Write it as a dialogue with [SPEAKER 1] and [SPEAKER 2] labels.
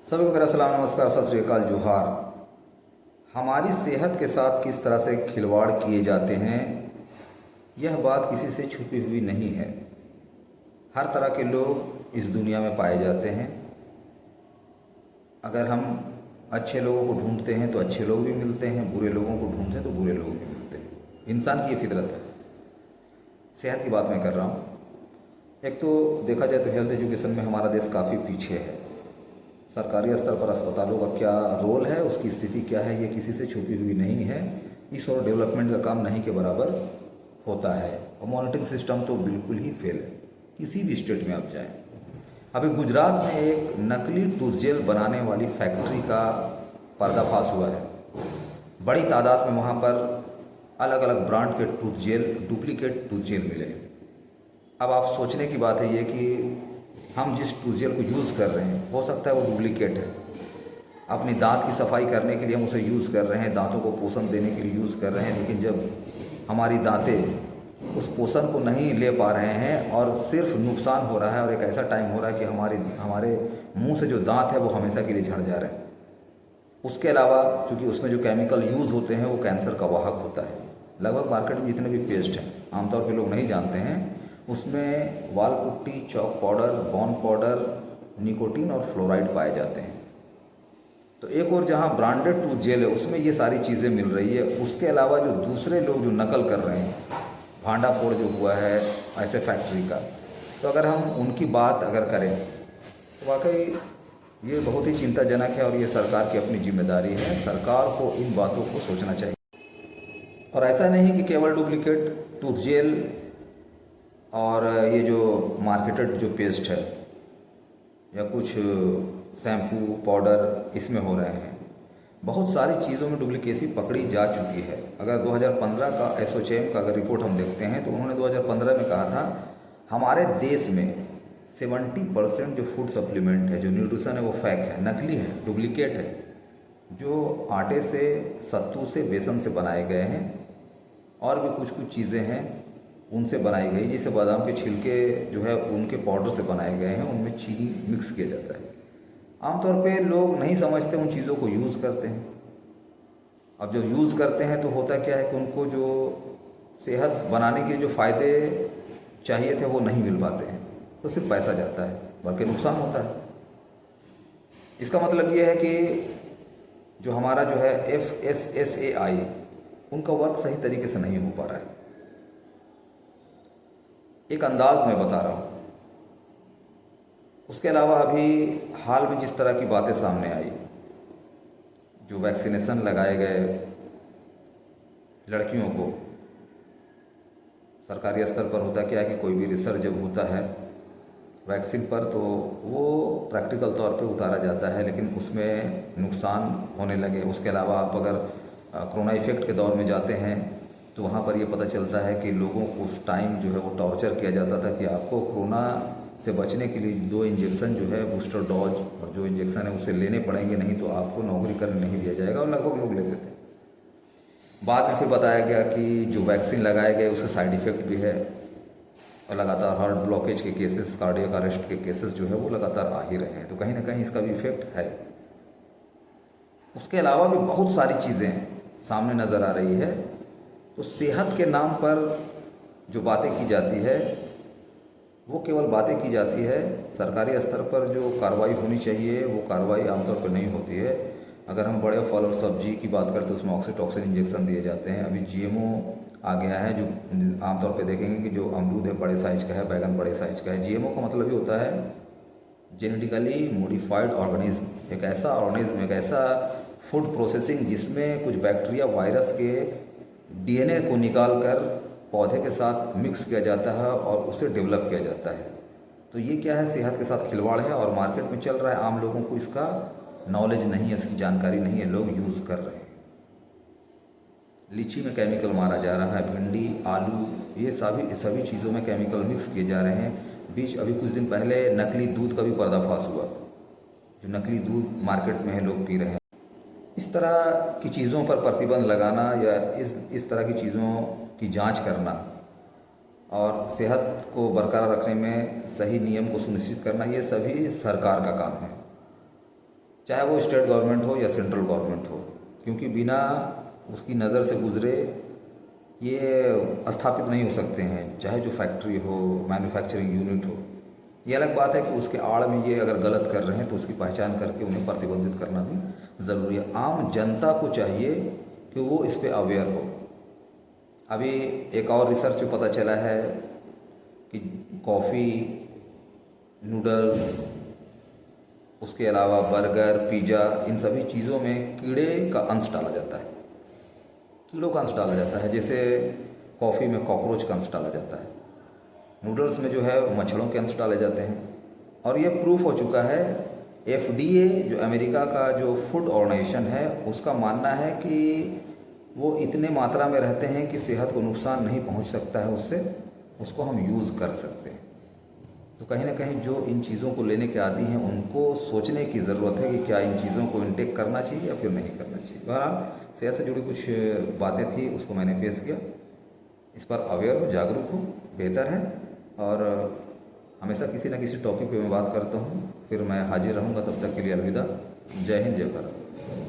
[SPEAKER 1] सभी को मेरा सलाम, नमस्कार, सत श्री अकाल, जोहार। हमारी सेहत के साथ किस तरह से खिलवाड़ किए जाते हैं, यह बात किसी से छुपी हुई नहीं है। हर तरह के लोग इस दुनिया में पाए जाते हैं। अगर हम अच्छे लोगों को ढूंढते हैं तो अच्छे लोग भी मिलते हैं, बुरे लोगों को ढूंढते हैं तो बुरे लोग भी मिलते हैं। इंसान की ये फितरत है। सेहत की बात मैं कर रहा हूँ। एक तो देखा जाए तो हेल्थ एजुकेशन में हमारा देश काफ़ी पीछे है। सरकारी स्तर पर अस्पतालों का क्या रोल है, उसकी स्थिति क्या है, ये किसी से छुपी हुई नहीं है। इस और डेवलपमेंट का काम नहीं के बराबर होता है। और मॉनिटरिंग सिस्टम तो बिल्कुल ही फेल है। किसी भी स्टेट में आप जाएं। अभी गुजरात में एक नकली टूथ जेल बनाने वाली फैक्ट्री का पर्दाफाश हुआ है। बड़ी तादाद में वहाँ पर अलग अलग ब्रांड के tooth gel, duplicate tooth gel मिले। अब आप सोचने की बात है ये कि हम जिस टूथ जेल को यूज़ कर रहे हैं, हो सकता है वो डुप्लीकेट है। अपनी दांत की सफाई करने के लिए हम उसे यूज़ कर रहे हैं, दांतों को पोषण देने के लिए यूज़ कर रहे हैं, लेकिन जब हमारी दांतें उस पोषण को नहीं ले पा रहे हैं और सिर्फ नुकसान हो रहा है, और एक ऐसा टाइम हो रहा है कि हमारे मुंह से जो दांत है वो हमेशा के लिए झड़ जा रहे हैं। उसके अलावा चूँकि उसमें जो केमिकल यूज़ होते हैं वो कैंसर का वाहक होता है। लगभग मार्केट में जितने भी पेस्ट हैं, आमतौर पर लोग नहीं जानते हैं, उसमें wall putty, chalk powder, bone powder, nicotine और फ्लोराइड पाए जाते हैं। तो एक और जहाँ ब्रांडेड टूथ जेल है उसमें ये सारी चीज़ें मिल रही है। उसके अलावा जो दूसरे लोग जो नकल कर रहे हैं, भांडा फोड़ जो हुआ है ऐसे फैक्ट्री का, तो अगर हम उनकी बात अगर करें तो वाकई ये बहुत ही चिंताजनक है। और ये सरकार की अपनी जिम्मेदारी है। सरकार को इन बातों को सोचना चाहिए। और ऐसा नहीं कि केवल डुप्लीकेट टूथ जेल और ये जो मार्केटेड जो पेस्ट है या कुछ शैम्पू, पाउडर इसमें हो रहे हैं। बहुत सारी चीज़ों में डुप्लीकेसी पकड़ी जा चुकी है। अगर 2015 का एसोचैम का अगर रिपोर्ट हम देखते हैं तो उन्होंने 2015 में कहा था हमारे देश में 70% जो फूड सप्लीमेंट है, जो न्यूट्रिशन है, वो फेक है, नकली है, डुप्लीकेट है, जो आटे से, सत्तू से, बेसन से बनाए गए हैं और भी कुछ कुछ चीज़ें हैं उनसे बनाई गई। जैसे बादाम के छिलके जो है उनके पाउडर से बनाए गए हैं, उनमें चीनी मिक्स किया जाता है। आमतौर पे लोग नहीं समझते, उन चीज़ों को यूज़ करते हैं। अब जब यूज़ करते हैं तो होता क्या है कि उनको जो सेहत बनाने के लिए जो फ़ायदे चाहिए थे वो नहीं मिल पाते हैं, तो सिर्फ पैसा जाता है, बल्कि नुकसान होता है। इसका मतलब ये है कि जो हमारा जो है FSSAI, उनका वर्क सही तरीके से नहीं हो पा रहा है। एक अंदाज मैं बता रहा हूँ। उसके अलावा अभी हाल में जिस तरह की बातें सामने आई, जो वैक्सीनेशन लगाए गए लड़कियों को, सरकारी स्तर पर होता क्या है कि कोई भी रिसर्च जब होता है वैक्सीन पर तो वो प्रैक्टिकल तौर पे उतारा जाता है, लेकिन उसमें नुकसान होने लगे। उसके अलावा आप अगर कोरोना इफेक्ट के दौर में जाते हैं तो वहाँ पर ये पता चलता है कि लोगों को उस टाइम जो है वो टॉर्चर किया जाता था कि आपको कोरोना से बचने के लिए 2 इंजेक्शन जो है बूस्टर डोज और जो इंजेक्शन है उसे लेने पड़ेंगे, नहीं तो आपको नौकरी करने नहीं दिया जाएगा, और लगभग लोग लेते थे। बाद में फिर बताया गया कि जो वैक्सीन लगाए गए उसके साइड इफ़ेक्ट भी है, और लगातार हार्ट ब्लॉकेज के केसेस, कार्डियक अरेस्ट के केसेस जो है वो लगातार आ ही रहे हैं। तो कहीं ना कहीं इसका भी इफेक्ट है। उसके अलावा भी बहुत सारी चीज़ें सामने नज़र आ रही है। तो सेहत के नाम पर जो बातें की जाती है वो केवल बातें की जाती है। सरकारी स्तर पर जो कार्रवाई होनी चाहिए वो कार्रवाई आमतौर पर नहीं होती है। अगर हम बड़े फल और सब्जी की बात करते हैं उसमें ऑक्सीटॉक्सिन इंजेक्शन दिए जाते हैं। अभी GMO आ गया है, जो आमतौर पे देखेंगे कि जो अमरूद है बड़े साइज का है, बैगन बड़े साइज का है। GMO का मतलब ये होता है जेनेटिकली मॉडिफाइड ऑर्गेनिज्म। एक ऐसा ऑर्गेनिज्म, एक ऐसा फूड प्रोसेसिंग जिसमें कुछ बैक्टीरिया, वायरस के DNA को निकाल कर पौधे के साथ मिक्स किया जाता है और उसे डेवलप किया जाता है। तो ये क्या है, सेहत के साथ खिलवाड़ है और मार्केट में चल रहा है। आम लोगों को इसका नॉलेज नहीं है, उसकी जानकारी नहीं है, लोग यूज़ कर रहे हैं। लीची में केमिकल मारा जा रहा है, भिंडी, आलू, ये सभी चीज़ों में केमिकल मिक्स किए जा रहे हैं। अभी कुछ दिन पहले नकली दूध का भी पर्दाफाश हुआ। जो नकली दूध मार्केट में है, लोग पी रहे हैं। इस तरह की चीज़ों पर प्रतिबंध लगाना या इस तरह की चीज़ों की जांच करना और सेहत को बरकरार रखने में सही नियम को सुनिश्चित करना, ये सभी सरकार का काम है। चाहे वो स्टेट गवर्नमेंट हो या सेंट्रल गवर्नमेंट हो, क्योंकि बिना उसकी नज़र से गुजरे ये स्थापित नहीं हो सकते हैं। चाहे जो फैक्ट्री हो, मैन्युफैक्चरिंग यूनिट हो, ये अलग बात है कि उसके आड़ में ये अगर गलत कर रहे हैं तो उसकी पहचान करके उन्हें प्रतिबंधित करना भी ज़रूरी है। आम जनता को चाहिए कि वो इस पे अवेयर हो। अभी एक और रिसर्च में पता चला है कि कॉफ़ी, नूडल्स, उसके अलावा बर्गर, पिज़्ज़ा, इन सभी चीज़ों में कीड़े का अंश डाला जाता है, कीड़ों का अंश डाला जाता है। जैसे कॉफ़ी में कॉकरोच का अंश डाला जाता है, नूडल्स में जो है मच्छरों के अंश डाले जाते हैं। और ये प्रूफ हो चुका है, FDA जो अमेरिका का जो फूड ऑर्गेनाइजेशन है, उसका मानना है कि वो इतने मात्रा में रहते हैं कि सेहत को नुकसान नहीं पहुंच सकता है उससे, उसको हम यूज़ कर सकते हैं। तो कहीं ना कहीं जो इन चीज़ों को लेने के आदी हैं उनको सोचने की ज़रूरत है कि क्या इन चीज़ों को इनटेक करना चाहिए या फिर नहीं करना चाहिए। बहरहाल सेहत से जुड़ी कुछ बातें थी, उसको मैंने पेश किया। इस पर अवेयर हो, जागरूक हो, बेहतर है। और हमेशा किसी न किसी टॉपिक पे मैं बात करता हूँ, फिर मैं हाजिर रहूँगा। तब तक के लिए अलविदा। जय हिंद, जय भारत।